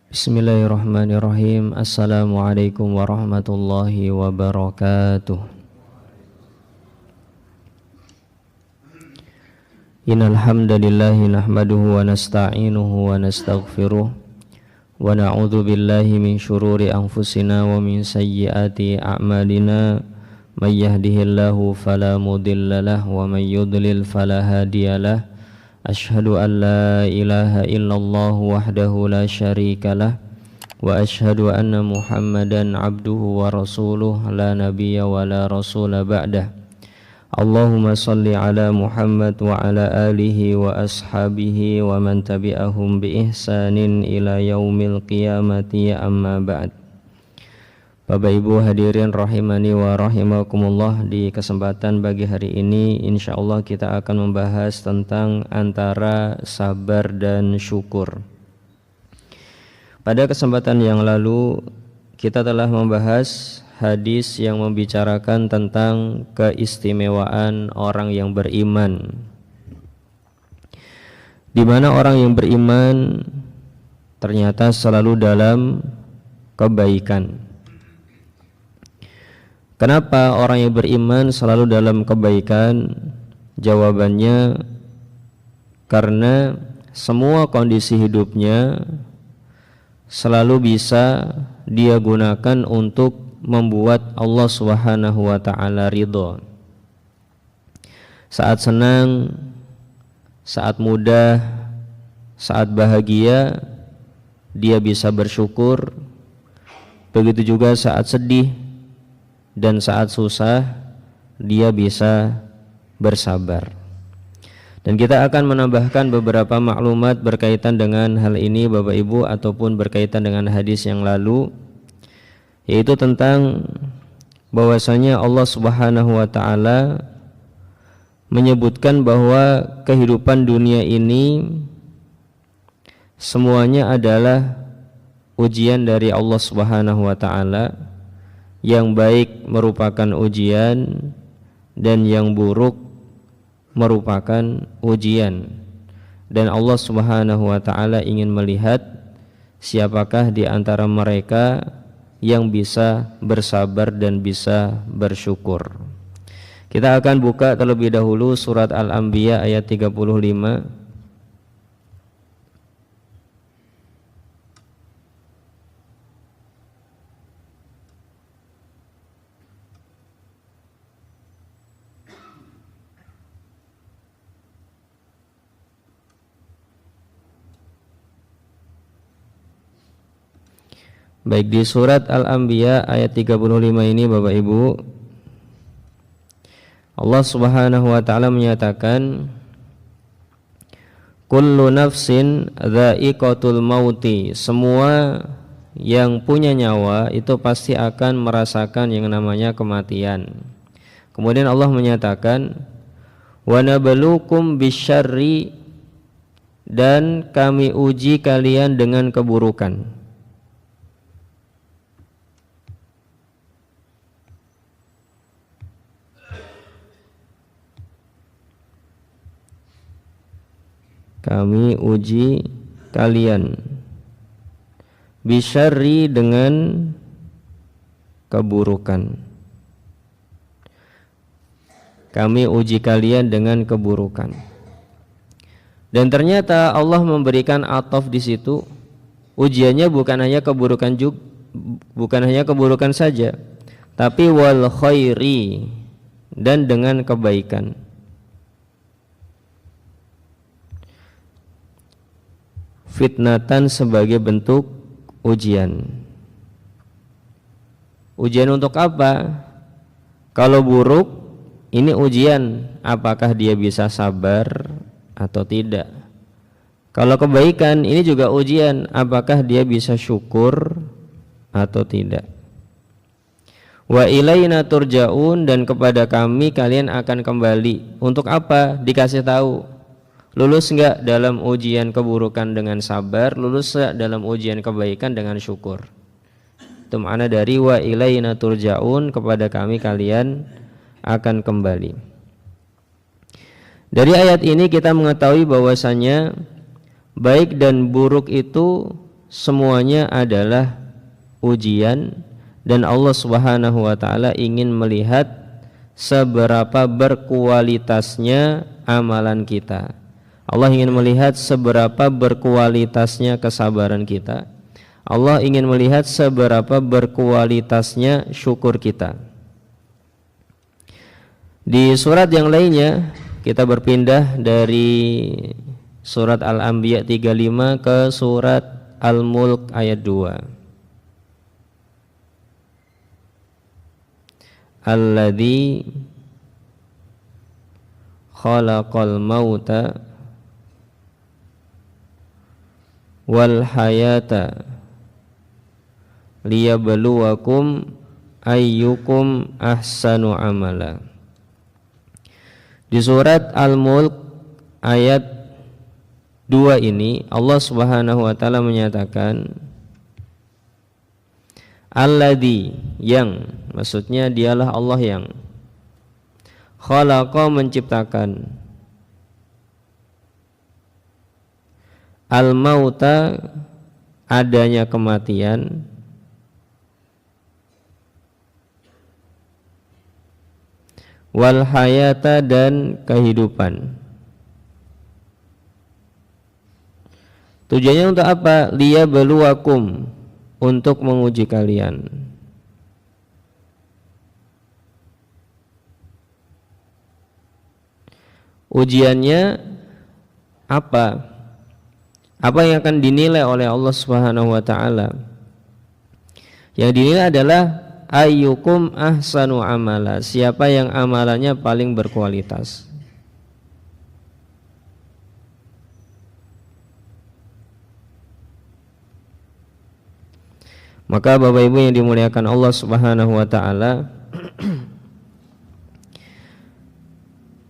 Bismillahirrahmanirrahim. Assalamualaikum warahmatullahi wabarakatuh. Innal hamdalillahi nahmaduhu wa nasta'inuhu wa nastaghfiruh wa na'udzu billahi min syururi anfusina wa min sayyiati a'malina. May yahdihillahu fala mudhillalah wa may yudlil fala hadiyalah. Ashhadu an la ilaha illallah wahdahu la syarikalah wa ashhadu anna Muhammadan abduhu wa rasuluh la nabiyya wa la rasula ba'dah. Allahumma salli ala Muhammad wa ala alihi wa ashabihi wa man tabi'ahum bi ihsanin ila yaumil qiyamati, amma ba'd. Bapak Ibu hadirin rahimani wa rahimakumullah, di kesempatan pagi hari ini insyaallah kita akan membahas tentang antara sabar dan syukur. Pada kesempatan yang lalu kita telah membahas hadis yang membicarakan tentang keistimewaan orang yang beriman, di mana orang yang beriman ternyata selalu dalam kebaikan. Kenapa orang yang beriman selalu dalam kebaikan? Jawabannya karena semua kondisi hidupnya selalu bisa dia gunakan untuk membuat Allah Subhanahu wa taala ridho. Saat senang, saat mudah, saat bahagia, dia bisa bersyukur. Begitu juga saat sedih dan saat susah dia bisa bersabar. Dan kita akan menambahkan beberapa maklumat berkaitan dengan hal ini Bapak Ibu, ataupun berkaitan dengan hadis yang lalu, yaitu tentang bahwasanya Allah Subhanahu wa taala menyebutkan bahwa kehidupan dunia ini semuanya adalah ujian dari Allah Subhanahu wa taala. Yang baik merupakan ujian dan yang buruk merupakan ujian. Dan Allah Subhanahu wa taala ingin melihat siapakah di antara mereka yang bisa bersabar dan bisa bersyukur. Kita akan buka terlebih dahulu surat Al-Anbiya ayat 35. Baik, di surat Al-Anbiya ayat 35 ini Bapak Ibu, Allah Subhanahu wa taala menyatakan, kullu nafsin dha'iqatul mauti, semua yang punya nyawa itu pasti akan merasakan yang namanya kematian. Kemudian Allah menyatakan, wa nabluukum bisyarri, dan kami uji kalian dengan keburukan. Kami uji kalian bisyarri, dengan keburukan. Kami uji kalian dengan keburukan. Dan ternyata Allah memberikan ataf di situ. Ujiannya bukan hanya keburukan saja, tapi wal khairi, dan dengan kebaikan. Fitnatan sebagai bentuk ujian. Ujian untuk apa? Kalau buruk, ini ujian apakah dia bisa sabar atau tidak. Kalau kebaikan, ini juga ujian apakah dia bisa syukur atau tidak. Wa ilaina turja'un, dan kepada kami kalian akan kembali. Untuk apa? Dikasih tahu. Lulus enggak dalam ujian keburukan dengan sabar, lulus enggak dalam ujian kebaikan dengan syukur. Itu makna dari wa ilaina turja'un, kepada kami kalian akan kembali. Dari ayat ini kita mengetahui bahwasanya baik dan buruk itu semuanya adalah ujian, dan Allah Subhanahu wa taala ingin melihat seberapa berkualitasnya amalan kita. Allah ingin melihat seberapa berkualitasnya kesabaran kita. Allah ingin melihat seberapa berkualitasnya syukur kita. Di surat yang lainnya kita berpindah dari surat Al-Anbiya 35 ke surat Al-Mulk ayat 2. Alladzi khalaqal mauta wal hayata liyabluwakum ayyukum ahsanu amala. Di surat Al-Mulk ayat 2 ini Allah Subhanahu wa taala menyatakan alladzi, yang maksudnya dialah Allah yang khalaqa, menciptakan, al-mauta, adanya kematian, wal hayata, dan kehidupan. Tujuannya untuk apa? Liyabluwakum, untuk menguji kalian. Ujiannya apa? Apa yang akan dinilai oleh Allah Subhanahu wa taala? Yang dinilai adalah ayyukum ahsanu amala, siapa yang amalannya paling berkualitas. Maka Bapak Ibu yang dimuliakan Allah Subhanahu wa taala,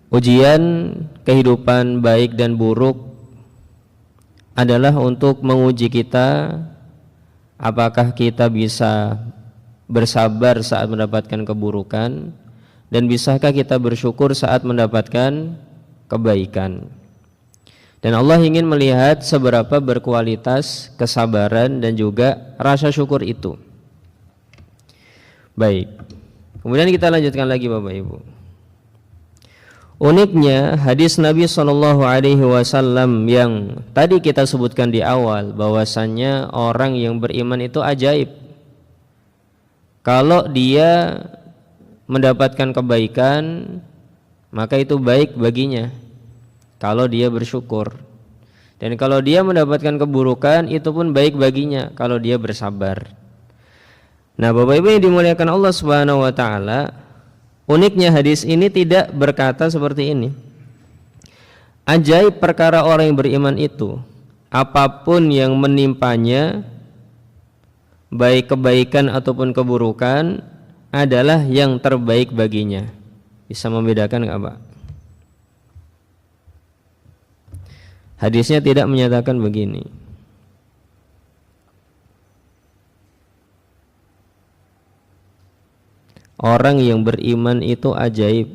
ujian kehidupan baik dan buruk adalah untuk menguji kita, apakah kita bisa bersabar saat mendapatkan keburukan, dan bisakah kita bersyukur saat mendapatkan kebaikan. Dan Allah ingin melihat seberapa berkualitas kesabaran dan juga rasa syukur itu. Baik, kemudian kita lanjutkan lagi Bapak Ibu. Uniknya hadis Nabi SAW yang tadi kita sebutkan di awal, bahwasannya orang yang beriman itu ajaib. Kalau dia mendapatkan kebaikan, maka itu baik baginya kalau dia bersyukur. Dan kalau dia mendapatkan keburukan, itu pun baik baginya kalau dia bersabar. Nah, Bapak Ibu yang dimuliakan Allah Subhanahu wa taala, uniknya hadis ini tidak berkata seperti ini. Ajaib perkara orang yang beriman itu, apapun yang menimpanya, baik kebaikan ataupun keburukan, adalah yang terbaik baginya. Bisa membedakan enggak, Pak? Hadisnya tidak menyatakan begini. Orang yang beriman itu ajaib.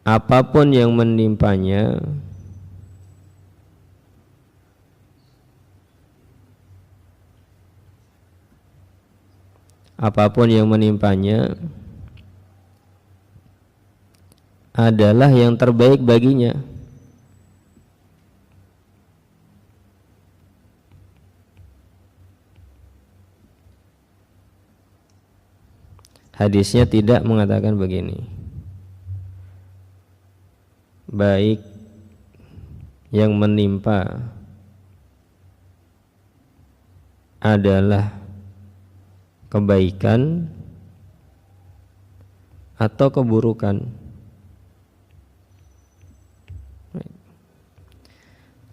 Apapun yang menimpanya, adalah yang terbaik baginya. Hadisnya tidak mengatakan begini. Baik yang menimpa adalah kebaikan atau keburukan.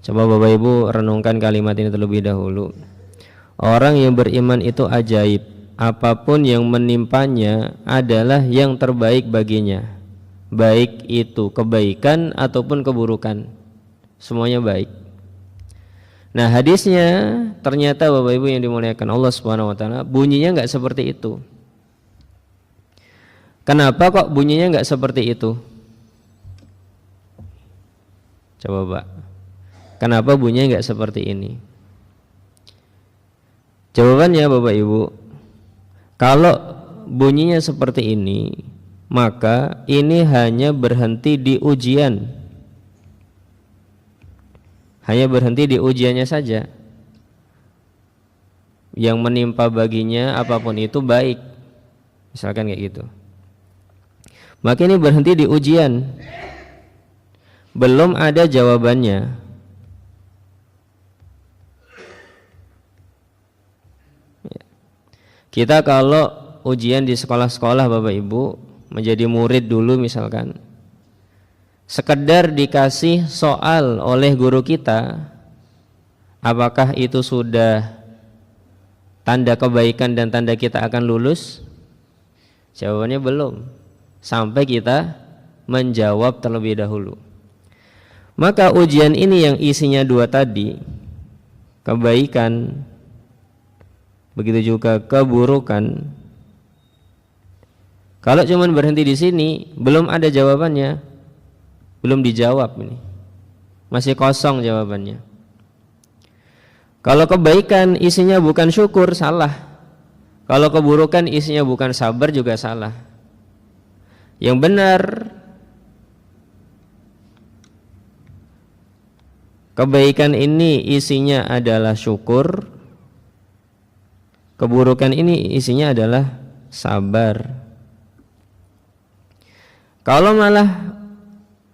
Coba Bapak Ibu renungkan kalimat ini terlebih dahulu. Orang yang beriman itu ajaib. Apapun yang menimpanya adalah yang terbaik baginya, baik itu kebaikan ataupun keburukan, semuanya baik. Nah, hadisnya ternyata Bapak Ibu yang dimuliakan Allah Subhanahu wa taala, bunyinya enggak seperti itu. Kenapa kok bunyinya nggak seperti itu? Coba Pak, kenapa bunyinya nggak seperti ini? Jawabannya Bapak Ibu, kalau bunyinya seperti ini, maka ini hanya berhenti di ujian, hanya berhenti di ujiannya saja. Yang menimpa baginya apapun itu baik, misalkan kayak gitu. Maka ini berhenti di ujian, belum ada jawabannya. Kita kalau ujian di sekolah-sekolah Bapak Ibu, menjadi murid dulu misalkan, sekedar dikasih soal oleh guru kita, apakah itu sudah tanda kebaikan dan tanda kita akan lulus? Jawabannya belum, sampai kita menjawab terlebih dahulu. Maka ujian ini yang isinya dua tadi, kebaikan begitu juga keburukan, kalau cuma berhenti di sini belum ada jawabannya, belum dijawab, ini masih kosong jawabannya. Kalau kebaikan isinya bukan syukur, salah. Kalau keburukan isinya bukan sabar, juga salah. Yang benar, kebaikan ini isinya adalah syukur, keburukan ini isinya adalah sabar. Kalau malah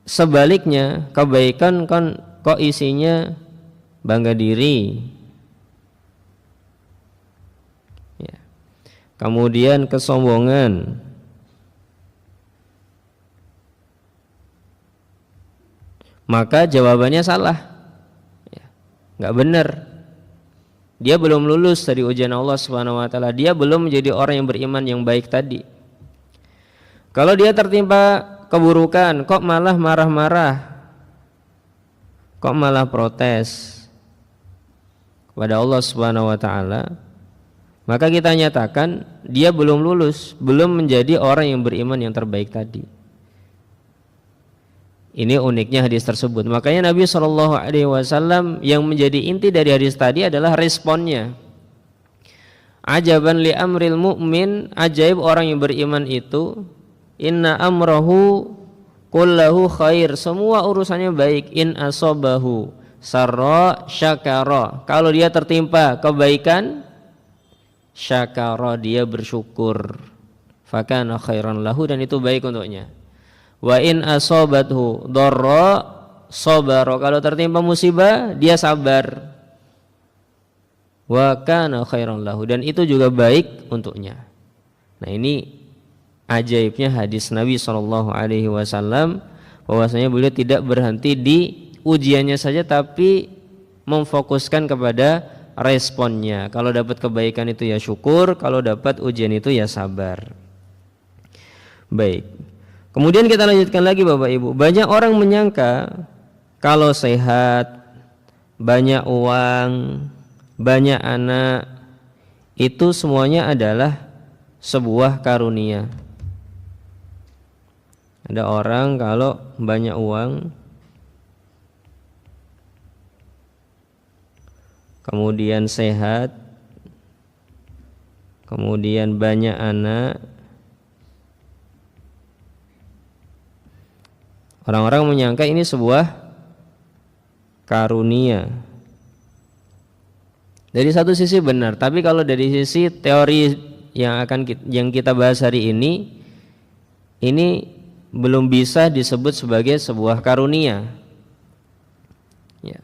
sebaliknya, kebaikan kan kok isinya bangga diri, ya. Kemudian kesombongan, maka jawabannya salah, ya, nggak benar. Dia belum lulus dari ujian Allah Subhanahu wa taala, dia belum menjadi orang yang beriman yang baik tadi. Kalau dia tertimpa keburukan, kok malah marah-marah, kok malah protes kepada Allah Subhanahu wa taala, maka kita nyatakan dia belum lulus, belum menjadi orang yang beriman yang terbaik tadi. Ini uniknya hadis tersebut. Makanya Nabi SAW yang menjadi inti dari hadis tadi adalah responnya. Ajaban li amril mu'min, ajaib orang yang beriman itu, inna amrahu kullahu khair, semua urusannya baik. In asobahu sarra syakara, kalau dia tertimpa kebaikan, syakara, dia bersyukur, fakana khairan lahu, dan itu baik untuknya. Wa in asobathu dharra sabara, kalau tertimpa musibah dia sabar, wa kana khairan lahu, dan itu juga baik untuknya. Nah, ini ajaibnya hadis Nabi SAW, bahwasanya beliau tidak berhenti di ujiannya saja, tapi memfokuskan kepada responnya. Kalau dapat kebaikan itu ya syukur, kalau dapat ujian itu ya sabar. Baik, kemudian kita lanjutkan lagi Bapak Ibu. Banyak orang menyangka kalau sehat, banyak uang, banyak anak, itu semuanya adalah sebuah karunia. Ada orang kalau banyak uang, kemudian sehat, kemudian banyak anak, orang-orang menyangka ini sebuah karunia. Dari satu sisi benar, tapi kalau dari sisi teori yang kita bahas hari ini belum bisa disebut sebagai sebuah karunia, ya.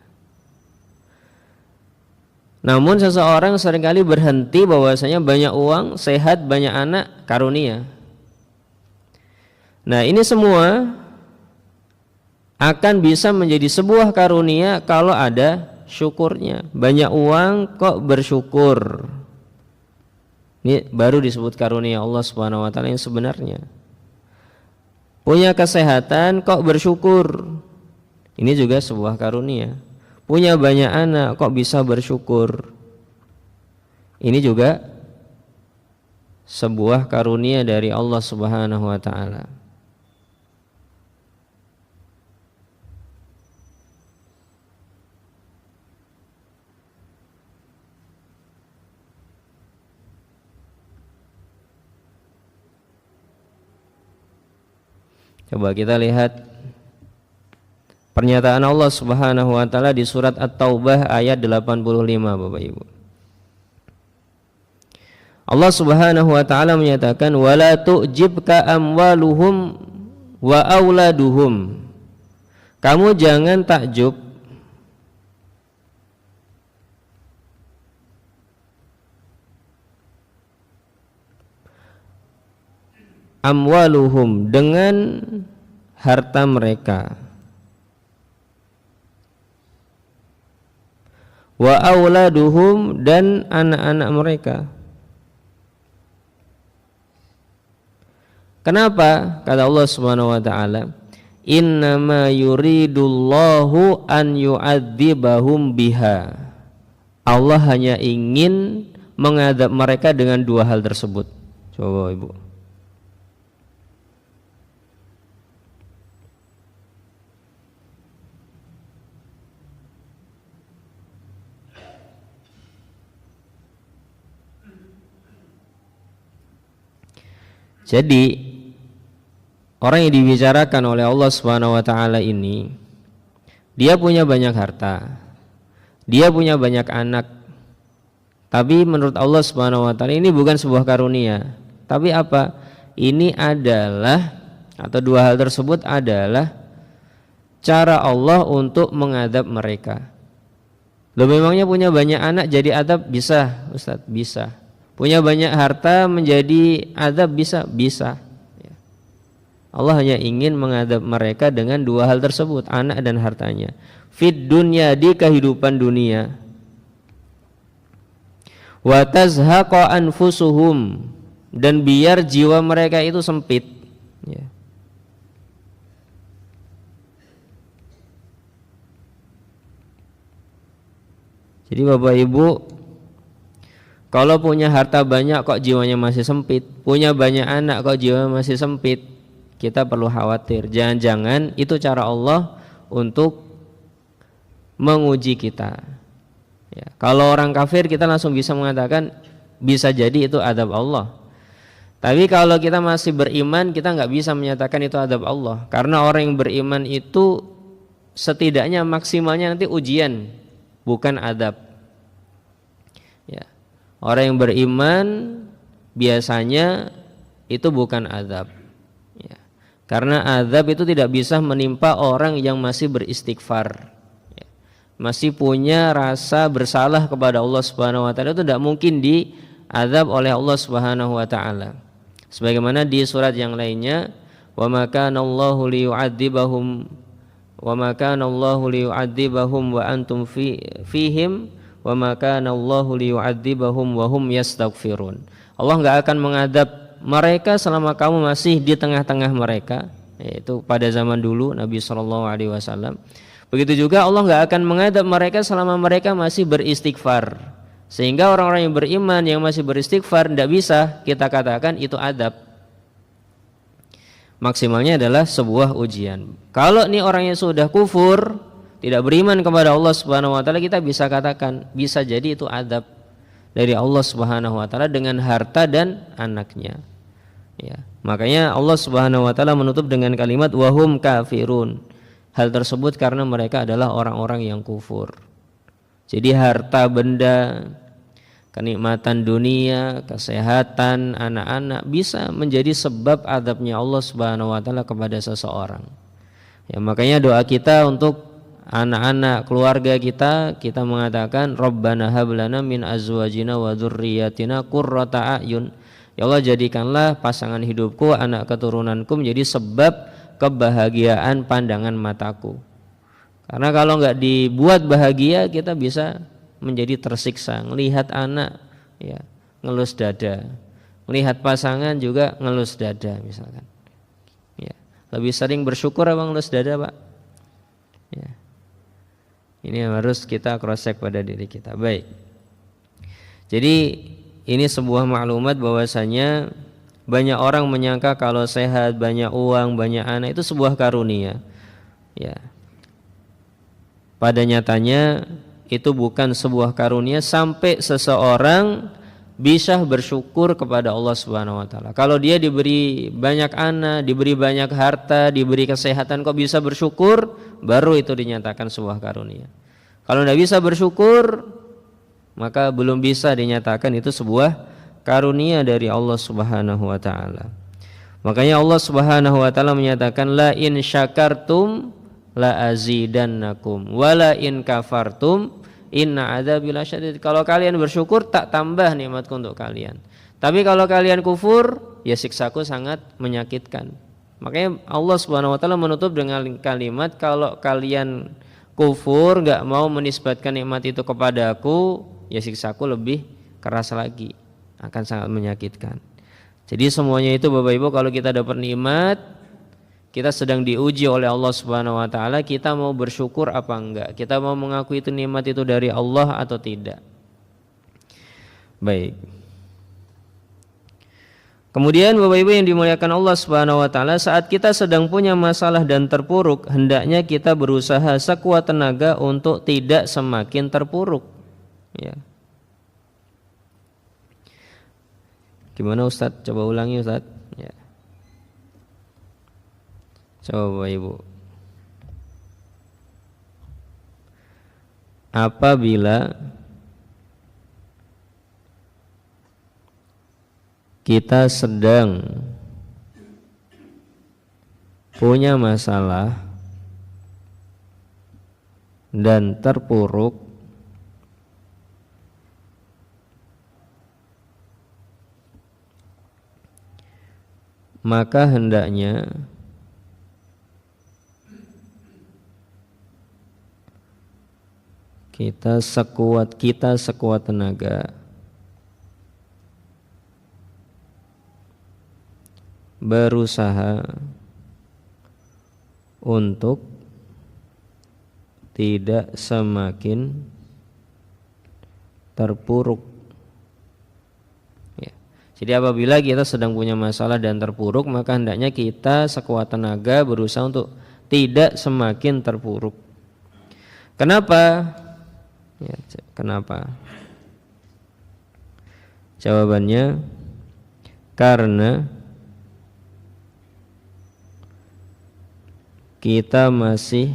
Namun seseorang seringkali berhenti bahwasanya banyak uang, sehat, banyak anak, karunia. Nah, ini semua akan bisa menjadi sebuah karunia kalau ada syukurnya. Banyak uang kok bersyukur, ini baru disebut karunia Allah Subhanahu wa taala yang sebenarnya. Punya kesehatan kok bersyukur, ini juga sebuah karunia. Punya banyak anak kok bisa bersyukur, ini juga sebuah karunia dari Allah Subhanahu wa taala. Coba kita lihat pernyataan Allah Subhanahu wa taala di surat At-Taubah ayat 85, Bapak Ibu. Allah Subhanahu wa taala menyatakan wala tu'jibka amwaluhum wa auladuhum. Kamu jangan takjub amwaluhum dengan harta mereka, wa auladuhum dan anak-anak mereka. Kenapa? Kata Allah Subhanahu wa taala, innama yuridullahu an yu'adzibahum biha. Allah hanya ingin mengadab mereka dengan dua hal tersebut. Coba Ibu. Jadi orang yang dibicarakan oleh Allah Subhanahu wa taala ini, dia punya banyak harta, dia punya banyak anak. Tapi menurut Allah Subhanahu wa taala ini bukan sebuah karunia. Tapi apa? Ini adalah, atau dua hal tersebut adalah cara Allah untuk mengadab mereka. Loh, memangnya punya banyak anak jadi adab bisa, Ustaz? Bisa. Punya banyak harta menjadi adab bisa? Bisa. Allah hanya ingin mengadab mereka dengan dua hal tersebut, anak dan hartanya. Fid dunya, di kehidupan dunia. Wa tazhaqa anfusuhum, dan biar jiwa mereka itu sempit. Ya. Jadi Bapak Ibu, kalau punya harta banyak kok jiwanya masih sempit, punya banyak anak kok jiwanya masih sempit, kita perlu khawatir. Jangan-jangan itu cara Allah untuk menguji kita. Ya, kalau orang kafir kita langsung bisa mengatakan bisa jadi itu adab Allah. Tapi kalau kita masih beriman, kita nggak bisa menyatakan itu adab Allah, karena orang yang beriman itu setidaknya maksimalnya nanti ujian, bukan adab. Ya. Orang yang beriman biasanya itu bukan azab, ya. Karena azab itu tidak bisa menimpa orang yang masih beristighfar, ya. Masih punya rasa bersalah kepada Allah Subhanahu wa taala, itu tidak mungkin diazab oleh Allah Subhanahu wa taala. Sebagaimana di surat yang lainnya, wa ma kana Allahu liyu'adzibahum wa ma kana Allahu liyu'adzibahum wa antum fihim wa ma kana Allahu liyu'adzibahum wa hum yastaghfirun. Allah enggak akan mengadab mereka selama kamu masih di tengah-tengah mereka, yaitu pada zaman dulu Nabi SAW. Begitu juga Allah enggak akan mengadab mereka selama mereka masih beristighfar. Sehingga orang-orang yang beriman yang masih beristighfar tidak bisa kita katakan itu adab. Maksimalnya adalah sebuah ujian. Kalau ini orang yang sudah kufur, tidak beriman kepada Allah Subhanahu wa taala, kita bisa katakan bisa jadi itu adab dari Allah Subhanahu wa taala dengan harta dan anaknya. Ya, makanya Allah Subhanahu wa taala menutup dengan kalimat wahum kafirun. Hal tersebut karena mereka adalah orang-orang yang kufur. Jadi harta benda, kenikmatan dunia, kesehatan anak-anak bisa menjadi sebab adabnya Allah Subhanahu wa taala kepada seseorang. Ya, makanya doa kita untuk anak-anak keluarga kita mengatakan Rabbana hablana min azwajina wa dzurriyyatina qurrata a'yun. Ya Allah, jadikanlah pasangan hidupku, anak keturunanku menjadi sebab kebahagiaan pandangan mataku. Karena kalau enggak dibuat bahagia, kita bisa menjadi tersiksa. Melihat anak ya ngelus dada, melihat pasangan juga ngelus dada misalkan. Ya, lebih sering bersyukur apa ngelus dada, Pak? Ya. Ini harus kita cross check pada diri kita. Baik. Jadi ini sebuah maklumat bahwasanya banyak orang menyangka kalau sehat, banyak uang, banyak anak itu sebuah karunia. Ya. Pada nyatanya itu bukan sebuah karunia sampai seseorang bisa bersyukur kepada Allah Subhanahu wa taala. Kalau dia diberi banyak anak, diberi banyak harta, diberi kesehatan kok bisa bersyukur, baru itu dinyatakan sebuah karunia. Kalau tidak bisa bersyukur, maka belum bisa dinyatakan itu sebuah karunia dari Allah Subhanahu wa taala. Makanya Allah Subhanahu wa taala menyatakan la in syakartum la azidannakum wala in kafartum inna adzabi lasyadid. Kalau kalian bersyukur tak tambah nikmatku untuk kalian. Tapi kalau kalian kufur, ya siksaku sangat menyakitkan. Makanya Allah Subhanahu wa taala menutup dengan kalimat kalau kalian kufur, enggak mau menisbatkan nikmat itu kepadaku, ya siksaku lebih keras lagi, akan sangat menyakitkan. Jadi semuanya itu Bapak Ibu, kalau kita dapat nikmat, kita sedang diuji oleh Allah Subhanahu wa taala, kita mau bersyukur apa enggak? Kita mau mengakui itu nikmat itu dari Allah atau tidak? Baik. Kemudian Bapak Ibu yang dimuliakan Allah Subhanahu wa taala, saat kita sedang punya masalah dan terpuruk, hendaknya kita berusaha sekuat tenaga untuk tidak semakin terpuruk. Ya. Gimana Ustadz? Coba ulangi Ustadz. Ya. Coba Ibu. Apabila kita sedang punya masalah dan terpuruk, maka hendaknya kita sekuat tenaga berusaha untuk tidak semakin terpuruk. Ya. Jadi apabila kita sedang punya masalah dan terpuruk, maka hendaknya kita sekuat tenaga berusaha untuk tidak semakin terpuruk. Kenapa? Ya, kenapa? Jawabannya karena kita masih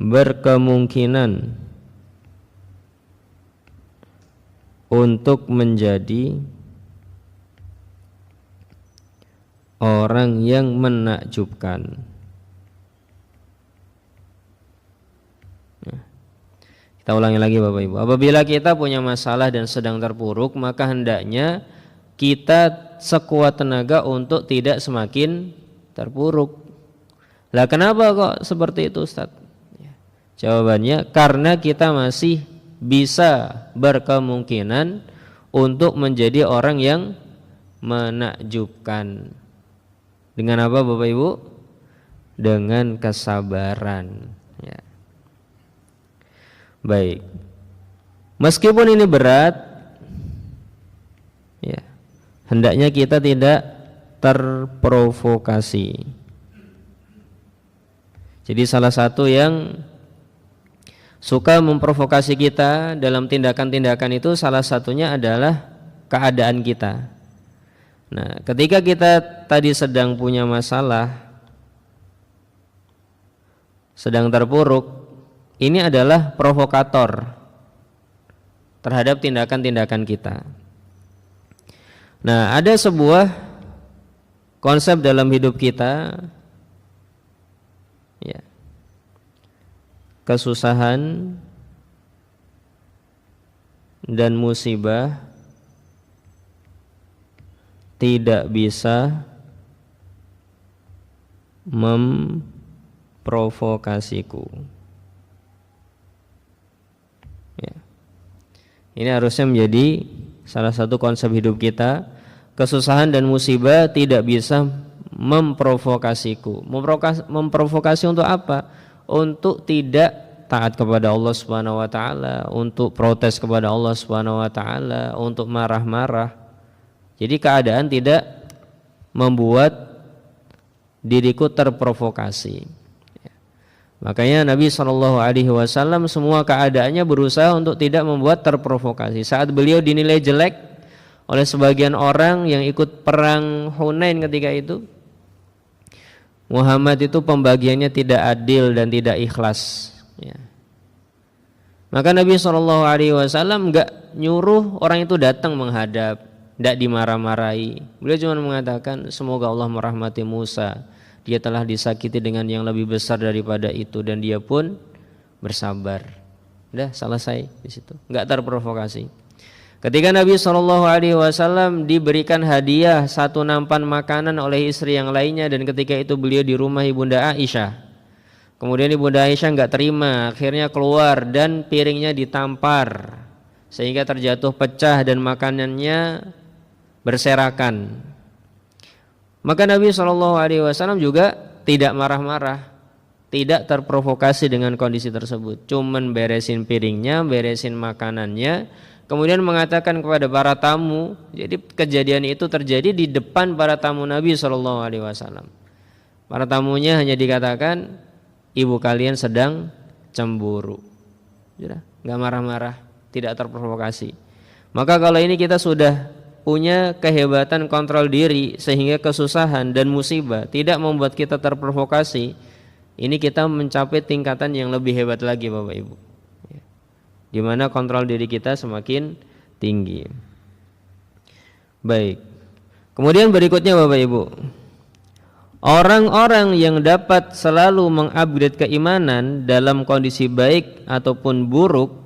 berkemungkinan untuk menjadi orang yang menakjubkan. Kita ulangi lagi Bapak Ibu. Apabila kita punya masalah dan sedang terpuruk, maka hendaknya kita sekuat tenaga untuk tidak semakin terpuruk. Lah kenapa kok seperti itu Ustaz? Jawabannya karena kita masih bisa berkemungkinan untuk menjadi orang yang menakjubkan. Dengan apa Bapak Ibu? Dengan kesabaran. Ya. Baik. Meskipun ini berat, ya, hendaknya kita tidak terprovokasi. Jadi salah satu yang suka memprovokasi kita dalam tindakan-tindakan itu salah satunya adalah keadaan kita. Nah, ketika kita tadi sedang punya masalah, sedang terpuruk, ini adalah provokator terhadap tindakan-tindakan kita. Nah, ada sebuah konsep dalam hidup kita, ya, kesusahan dan musibah tidak bisa memprovokasiku. Ya. Ini harusnya menjadi salah satu konsep hidup kita. Kesusahan dan musibah tidak bisa memprovokasiku. Memprovokasi untuk apa? Untuk tidak taat kepada Allah Subhanahu wa taala, untuk protes kepada Allah Subhanahu wa taala, untuk marah-marah. Jadi keadaan tidak membuat diriku terprovokasi. Makanya Nabi SAW semua keadaannya berusaha untuk tidak membuat terprovokasi. Saat beliau dinilai jelek oleh sebagian orang yang ikut perang Hunain ketika itu, Muhammad itu pembagiannya tidak adil dan tidak ikhlas. Ya. Maka Nabi SAW enggak nyuruh orang itu datang menghadap, tidak dimarah-marahi. Beliau cuma mengatakan, semoga Allah merahmati Musa. Dia telah disakiti dengan yang lebih besar daripada itu dan dia pun bersabar. Udah selesai di situ, enggak terprovokasi. Ketika Nabi SAW diberikan hadiah satu nampan makanan oleh istri yang lainnya, dan ketika itu beliau di rumah ibunda Aisyah. Kemudian ibunda Aisyah enggak terima, akhirnya keluar dan piringnya ditampar sehingga terjatuh pecah dan makanannya berserakan. Maka Nabi SAW juga tidak marah-marah, tidak terprovokasi dengan kondisi tersebut. Cuman beresin piringnya, beresin makanannya, kemudian mengatakan kepada para tamu. Jadi kejadian itu terjadi di depan para tamu Nabi SAW. Para tamunya hanya dikatakan, ibu kalian sedang cemburu. Sudah, nggak marah-marah, tidak terprovokasi. Maka kalau ini kita sudah punya kehebatan kontrol diri sehingga kesusahan dan musibah tidak membuat kita terprovokasi, ini kita mencapai tingkatan yang lebih hebat lagi Bapak Ibu, di mana kontrol diri kita semakin tinggi. Baik, kemudian berikutnya Bapak Ibu, orang-orang yang dapat selalu mengupgrade keimanan dalam kondisi baik ataupun buruk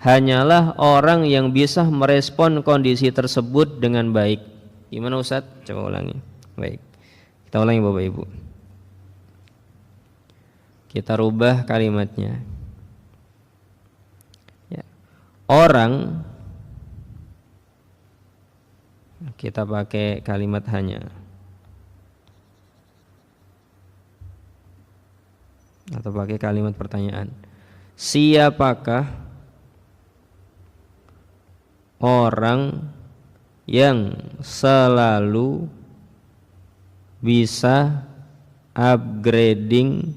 hanyalah orang yang bisa merespon kondisi tersebut dengan baik. Gimana Ustaz? Coba ulangi. Baik, kita ulangi Bapak Ibu. Kita rubah kalimatnya. Ya. Orang, kita pakai kalimat hanya, atau pakai kalimat pertanyaan. Siapakah orang yang selalu bisa upgrading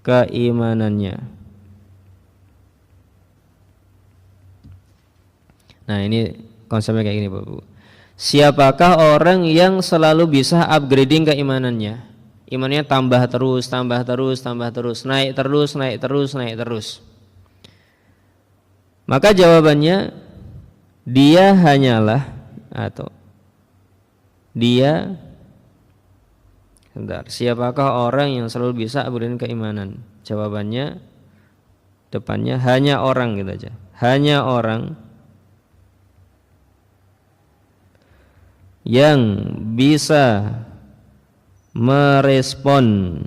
keimanannya? Nah, ini konsepnya kayak gini Bapak. Siapakah orang yang selalu bisa upgrading keimanannya? Imannya tambah terus, tambah terus, tambah terus, naik terus, naik terus, naik terus. Maka jawabannya, dia hanyalah, atau dia, sebentar, siapakah orang yang selalu bisa upgrading keimanan? Jawabannya depannya hanya orang gitu aja. Hanya orang yang bisa merespon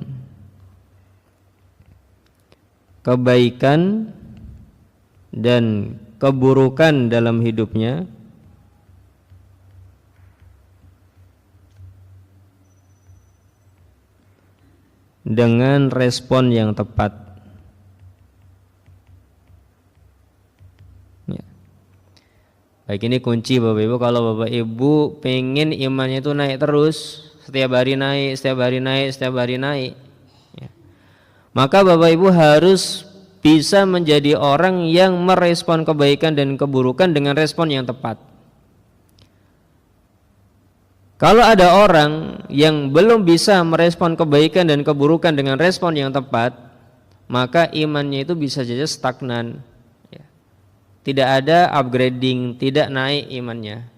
kebaikan dan keburukan dalam hidupnya dengan respon yang tepat. Ya. Baik, ini kunci Bapak Ibu. Kalau Bapak Ibu pengen imannya itu naik terus, setiap hari naik, setiap hari naik, setiap hari naik, ya, maka Bapak Ibu harus bisa menjadi orang yang merespon kebaikan dan keburukan dengan respon yang tepat. Kalau ada orang yang belum bisa merespon kebaikan dan keburukan dengan respon yang tepat, maka imannya itu bisa saja stagnan, ya. Tidak ada upgrading, tidak naik imannya.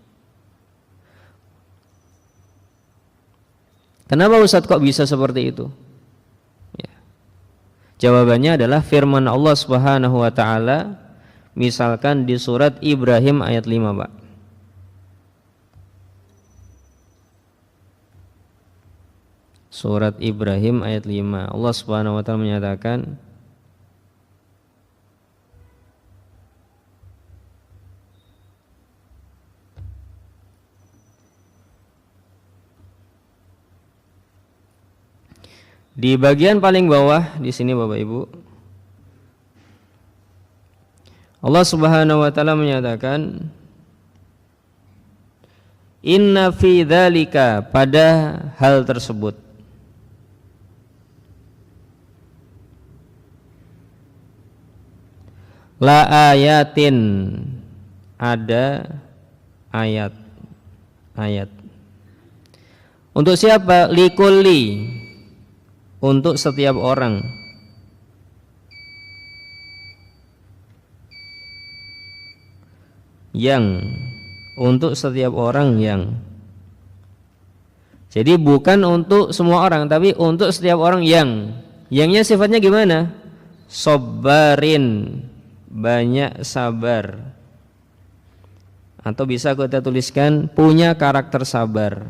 Kenapa Ustadz kok bisa seperti itu? Jawabannya adalah firman Allah Subhanahu wa taala, misalkan di surat Ibrahim ayat 5, Pak. Surat Ibrahim ayat 5. Allah Subhanahu wa taala menyatakan, di bagian paling bawah di sini Bapak Ibu, Allah Subhanahu wa taala menyatakan inna fi dzalika, pada hal tersebut, la ayatin, ada ayat. Untuk siapa? Likulli, untuk setiap orang. Untuk setiap orang yang. Jadi bukan untuk semua orang, tapi untuk setiap orang yang. Yangnya sifatnya gimana? Sobarin, banyak sabar. Atau bisa kita tuliskan punya karakter sabar.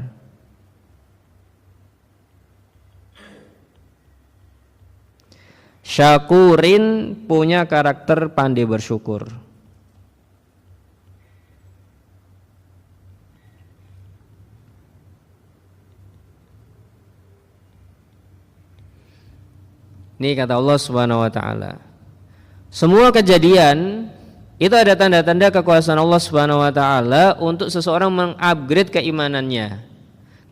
Syakurin, punya karakter pandai bersyukur. Ini kata Allah Subhanahu wa taala. Semua kejadian itu ada tanda-tanda kekuasaan Allah Subhanahu wa taala untuk seseorang mengupgrade keimanannya.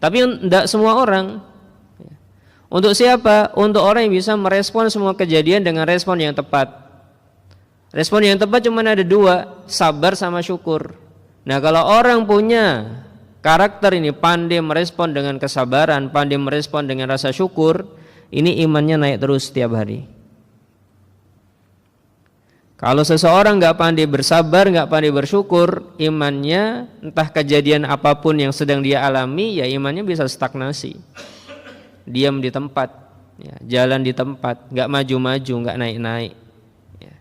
Tapi tidak semua orang. Untuk siapa? Untuk orang yang bisa merespon semua kejadian dengan respon yang tepat. Respon yang tepat cuma ada dua, sabar sama syukur. Nah, kalau orang punya karakter ini, pandai merespon dengan kesabaran, pandai merespon dengan rasa syukur, ini imannya naik terus setiap hari. Kalau seseorang nggak pandai bersabar, nggak pandai bersyukur, imannya entah kejadian apapun yang sedang dia alami, ya imannya bisa stagnasi, diam di tempat, ya, jalan di tempat, nggak maju-maju, nggak naik-naik. Ya.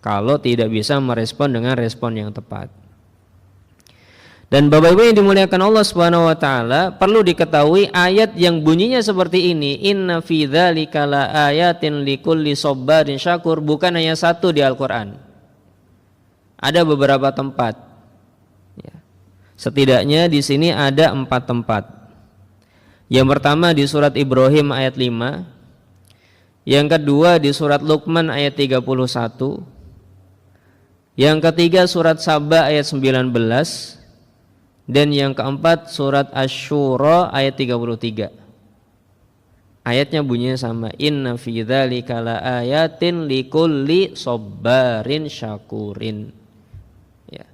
Kalau tidak bisa merespon dengan respon yang tepat. Dan Bapak-Ibu yang dimuliakan Allah Subhanahu wa taala, perlu diketahui ayat yang bunyinya seperti ini, inna fi dzalika laayatin likulli sabarin syakur, bukan hanya satu di Al-Qur'an. Ada beberapa tempat. Ya. Setidaknya di sini ada 4 tempat. Yang pertama di surat Ibrahim ayat 5. Yang kedua di surat Luqman ayat 31. Yang ketiga surat Saba ayat 19. Dan yang keempat surat Asy-Syura ayat 33. Ayatnya bunyinya sama, inna fi dzalika laayatin likulli sabarin syakurin. Ya.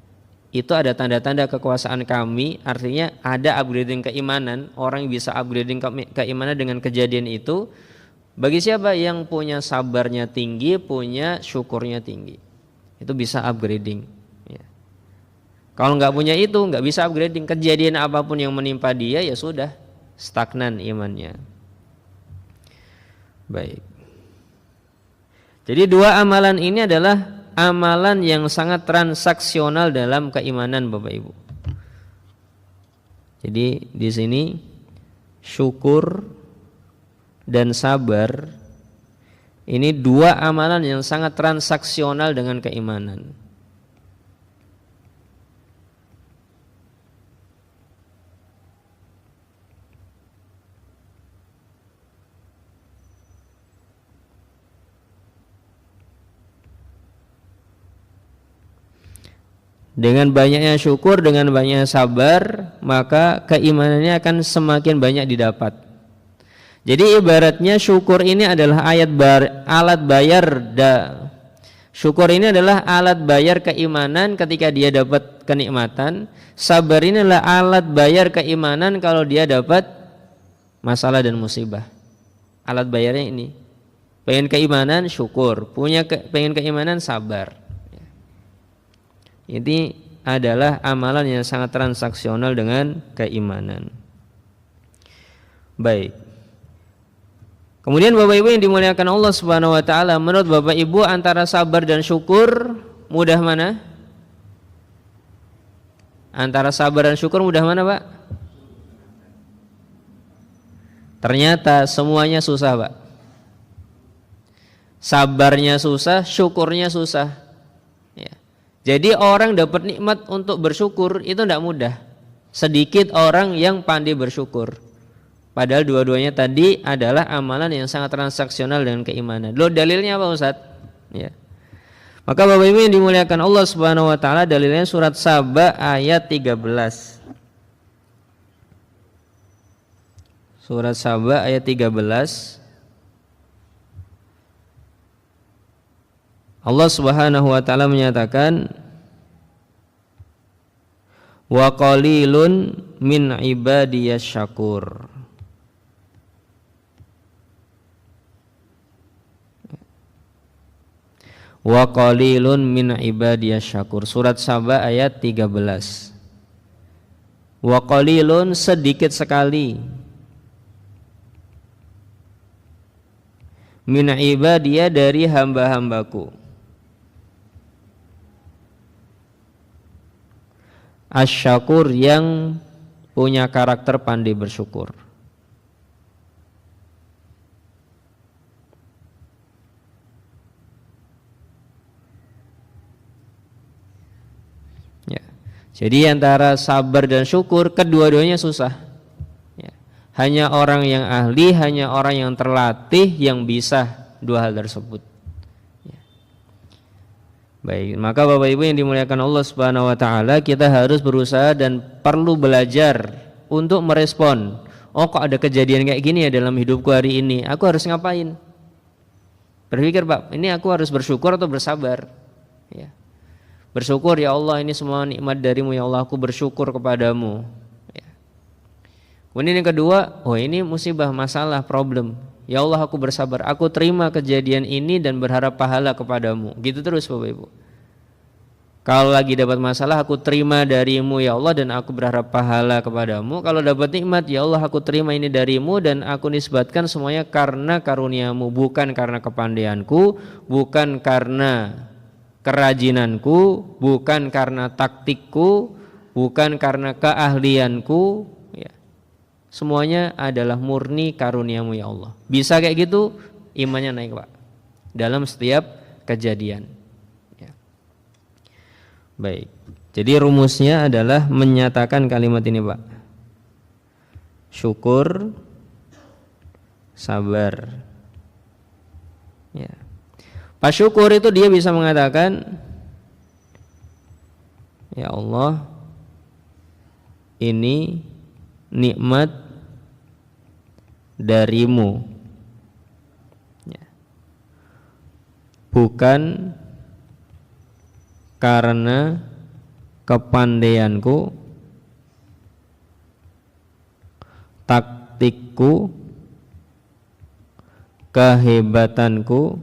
Itu ada tanda-tanda kekuasaan kami, artinya ada upgrading keimanan. Orang bisa upgrading keimanan dengan kejadian itu. Bagi siapa yang punya sabarnya tinggi, punya syukurnya tinggi, itu bisa upgrading. Kalau nggak punya itu, nggak bisa upgrading. Kejadian apapun yang menimpa dia, ya sudah, stagnan imannya. Baik. Jadi 2 amalan ini adalah amalan yang sangat transaksional dalam keimanan, Bapak Ibu. Jadi di sini syukur dan sabar ini 2 amalan yang sangat transaksional dengan keimanan. Dengan banyaknya syukur, dengan banyaknya sabar, maka keimanannya akan semakin banyak didapat. Jadi ibaratnya syukur ini adalah alat bayar syukur ini adalah alat bayar keimanan ketika dia dapat kenikmatan. Sabar ini adalah alat bayar keimanan kalau dia dapat masalah dan musibah. Alat bayarnya ini. Pengen keimanan, syukur. Pengen keimanan, sabar. Ini adalah amalan yang sangat transaksional dengan keimanan. Baik. Kemudian Bapak Ibu yang dimuliakan Allah Subhanahu wa taala, menurut Bapak Ibu antara sabar dan syukur mudah mana? Antara sabar dan syukur mudah mana, Pak? Ternyata semuanya susah, Pak. Sabarnya susah, syukurnya susah. Jadi orang dapat nikmat untuk bersyukur itu tidak mudah. Sedikit orang yang pandai bersyukur. Padahal dua-duanya tadi adalah amalan yang sangat transaksional dengan keimanan. Loh, dalilnya apa, Ustaz? Ya. Maka Bapak Ibu yang dimuliakan Allah Subhanahu wa taala, dalilnya surat Saba ayat 13. Surat Saba ayat 13. Allah Subhanahu wa taala menyatakan, wa qalilun min ibadiyasy syakur. Wa qalilun min ibadiyasy syakur. Surat Saba ayat 13. Wa qalilun, sedikit sekali, min ibadiyah, dari hamba-hambaku, asy-syakur, yang punya karakter pandai bersyukur. Ya. Jadi antara sabar dan syukur, kedua-duanya susah. Ya. Hanya orang yang ahli, hanya orang yang terlatih yang bisa dua hal tersebut. Baik, maka Bapak Ibu yang dimuliakan Allah Subhanahu wa taala, kita harus berusaha dan perlu belajar untuk merespon. Oh, kok ada kejadian kayak gini ya dalam hidupku hari ini, aku harus ngapain? Berpikir, Pak, ini aku harus bersyukur atau bersabar? Ya. Bersyukur, ya Allah, ini semua nikmat darimu, ya Allah, aku bersyukur kepadamu. Ya. Kemudian yang kedua, oh ini musibah, masalah, problem. Ya Allah, aku bersabar, aku terima kejadian ini dan berharap pahala kepadamu. Gitu terus Bapak Ibu. Kalau lagi dapat masalah, aku terima darimu ya Allah dan aku berharap pahala kepadamu. Kalau dapat nikmat, ya Allah, aku terima ini darimu dan aku nisbatkan semuanya karena karuniamu, bukan karena kepandaianku, bukan karena kerajinanku, bukan karena taktikku, bukan karena keahlianku. Semuanya adalah murni karuniamu ya Allah. Bisa kayak gitu, imannya naik, Pak, dalam setiap kejadian. Ya. Baik, jadi rumusnya adalah menyatakan kalimat ini, Pak: syukur, sabar. Ya. Pas syukur itu dia bisa mengatakan, ya Allah, ini nikmat darimu, ya, bukan karena kepandaianku, taktikku, kehebatanku,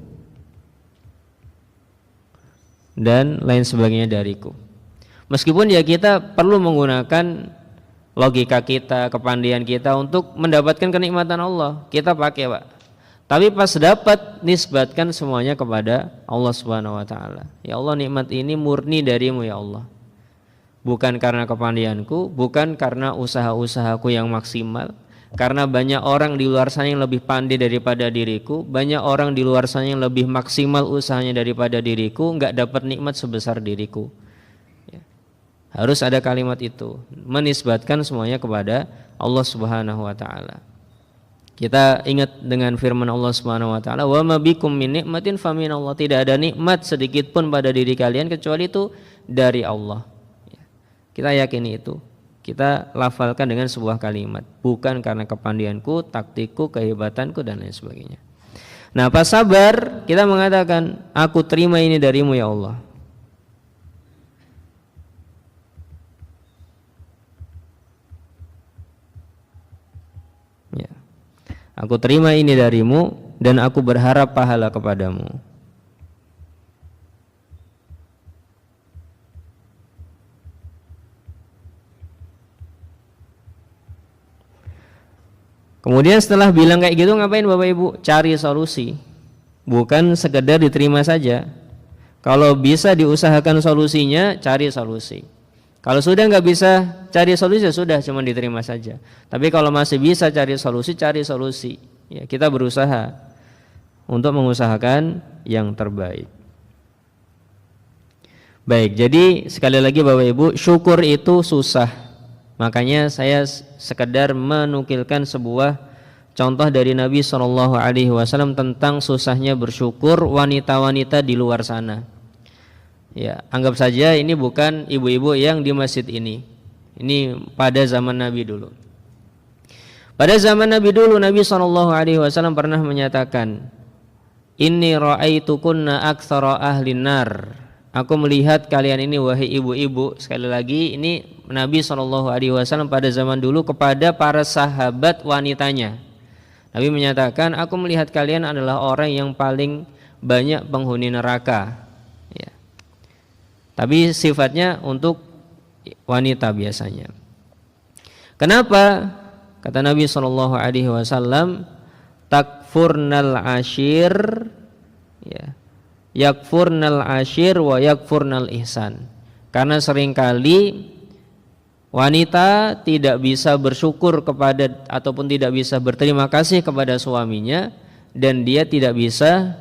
dan lain sebagainya dariku. Meskipun ya kita perlu menggunakan logika kita, kepandaian kita untuk mendapatkan kenikmatan Allah, kita pakai, Pak. Tapi pas dapat, nisbatkan semuanya kepada Allah Subhanahu wa taala. Ya Allah, nikmat ini murni darimu ya Allah. Bukan karena kepandaianku, bukan karena usaha-usahaku yang maksimal, karena banyak orang di luar sana yang lebih pandai daripada diriku, banyak orang di luar sana yang lebih maksimal usahanya daripada diriku, enggak dapat nikmat sebesar diriku. Harus ada kalimat itu, menisbatkan semuanya kepada Allah Subhanahu wa taala. Kita ingat dengan firman Allah Subhanahu wa taala, "Wa ma bikum min nikmatin faminallah." Tidak ada nikmat sedikit pun pada diri kalian kecuali itu dari Allah. Kita yakini itu. Kita lafalkan dengan sebuah kalimat, bukan karena kepandaianku, taktikku, kehebatanku dan lain sebagainya. Nah, pas sabar, kita mengatakan, aku terima ini darimu ya Allah. Ya. Aku terima ini darimu dan aku berharap pahala kepadamu. Kemudian setelah bilang kayak gitu, ngapain Bapak Ibu? Cari solusi. Bukan sekedar diterima saja. Kalau bisa diusahakan solusinya, cari solusi. Kalau sudah nggak bisa cari solusi, sudah cuma diterima saja. Tapi kalau masih bisa cari solusi, cari solusi. Ya, kita berusaha untuk mengusahakan yang terbaik. Baik, jadi sekali lagi Bapak Ibu, syukur itu susah. Makanya saya sekedar menukilkan sebuah contoh dari Nabi SAW tentang susahnya bersyukur wanita-wanita di luar sana. Ya, anggap saja ini bukan ibu-ibu yang di masjid ini. Ini pada zaman Nabi dulu. Pada zaman Nabi dulu, Nabi SAW pernah menyatakan, Inni ra'aitukunna aktsara ahlin nar. Aku melihat kalian ini wahai ibu-ibu. Sekali lagi ini Nabi SAW pada zaman dulu kepada para sahabat wanitanya. Nabi menyatakan, aku melihat kalian adalah orang yang paling banyak penghuni neraka. Ya. Tapi sifatnya untuk wanita biasanya. Kenapa? Kata Nabi SAW, takfurnal ashir, ya. Yakfurnal ashir wa yakfurnal ihsan. Karena seringkali wanita tidak bisa bersyukur kepada ataupun tidak bisa berterima kasih kepada suaminya, dan dia tidak bisa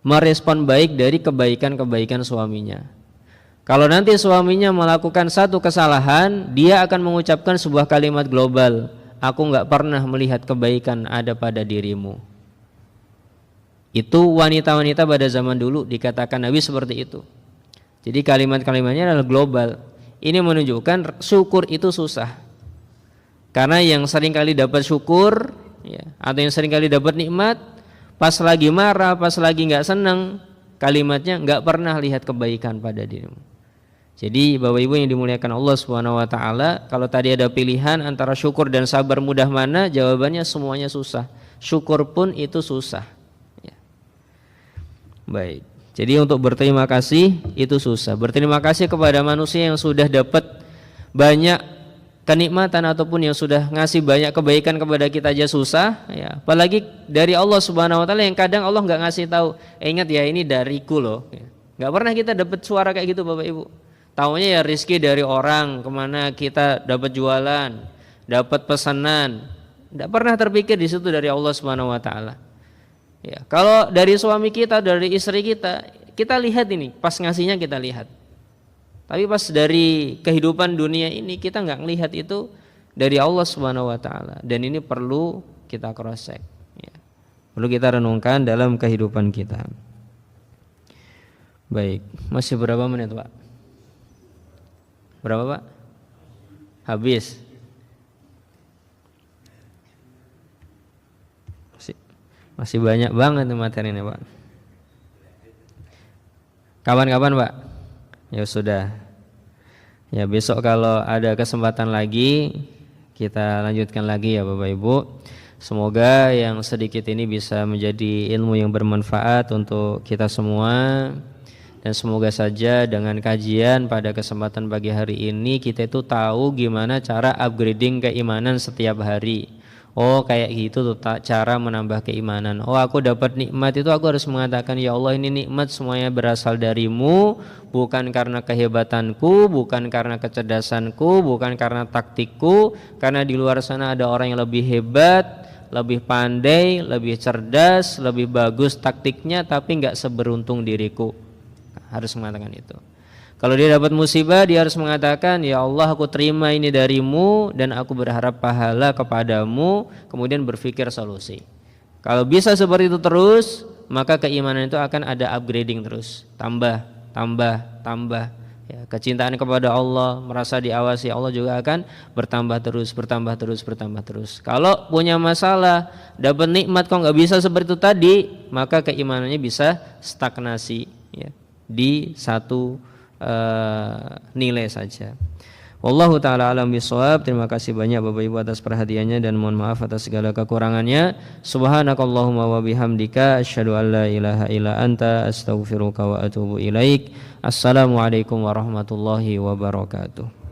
merespon baik dari kebaikan-kebaikan suaminya. Kalau nanti suaminya melakukan satu kesalahan, dia akan mengucapkan sebuah kalimat global, aku gak pernah melihat kebaikan ada pada dirimu. Itu wanita-wanita pada zaman dulu dikatakan Nabi seperti itu. Jadi kalimat-kalimatnya adalah global. Ini menunjukkan syukur itu susah. Karena yang sering kali dapat syukur, ya, atau yang sering kali dapat nikmat, pas lagi marah, pas lagi gak senang, kalimatnya gak pernah lihat kebaikan pada dirimu. Jadi Bapak Ibu yang dimuliakan Allah Subhanahu wa taala, kalau tadi ada pilihan antara syukur dan sabar mudah mana, jawabannya semuanya susah. Syukur pun itu susah. Ya. Baik. Jadi untuk berterima kasih itu susah. Berterima kasih kepada manusia yang sudah dapat banyak kenikmatan ataupun yang sudah ngasih banyak kebaikan kepada kita aja susah, ya. Apalagi dari Allah Subhanahu wa taala yang kadang Allah enggak ngasih tahu. Ingat ya, ini dariku loh. Enggak pernah kita dapat suara kayak gitu Bapak Ibu. Taunya ya rezeki dari orang, kemana kita dapat jualan, dapat pesanan. Tidak pernah terpikir di situ dari Allah Subhanahu wa taala. Ya, kalau dari suami kita, dari istri kita lihat ini, pas ngasihnya kita lihat. Tapi pas dari kehidupan dunia ini kita nggak melihat itu dari Allah Subhanahu wa taala, dan ini perlu kita cross check. Ya. Perlu kita renungkan dalam kehidupan kita. Baik, masih berapa menit, Pak? Berapa, Pak? Habis. Masih banyak banget materi ini, Pak. Kapan-kapan, Pak? Ya sudah. Ya besok kalau ada kesempatan lagi kita lanjutkan lagi ya Bapak Ibu. Semoga yang sedikit ini bisa menjadi ilmu yang bermanfaat untuk kita semua. Dan semoga saja dengan kajian pada kesempatan pagi hari ini kita itu tahu gimana cara upgrading keimanan setiap hari. Oh kayak gitu tuh cara menambah keimanan. Oh aku dapat nikmat itu aku harus mengatakan ya Allah ini nikmat semuanya berasal darimu, bukan karena kehebatanku, bukan karena kecerdasanku, bukan karena taktikku. Karena di luar sana ada orang yang lebih hebat, lebih pandai, lebih cerdas, lebih bagus taktiknya, tapi nggak seberuntung diriku. Harus mengatakan itu. Kalau dia dapat musibah, dia harus mengatakan ya Allah aku terima ini darimu dan aku berharap pahala kepadamu, kemudian berpikir solusi. Kalau bisa seperti itu terus, maka keimanan itu akan ada upgrading terus, tambah. Ya, kecintaan kepada Allah, merasa diawasi Allah juga akan bertambah terus. Kalau punya masalah, dapat nikmat kok nggak bisa seperti itu tadi, maka keimanannya bisa stagnasi, ya, di satu nilai saja. Wallahu taala alam bisawab. Terima kasih banyak Bapak Ibu atas perhatiannya dan mohon maaf atas segala kekurangannya. Subhanakallahumma wa bihamdika asyhadu an la ilaha illa anta astaghfiruka wa atubu ilaik. Assalamualaikum warahmatullahi wabarakatuh.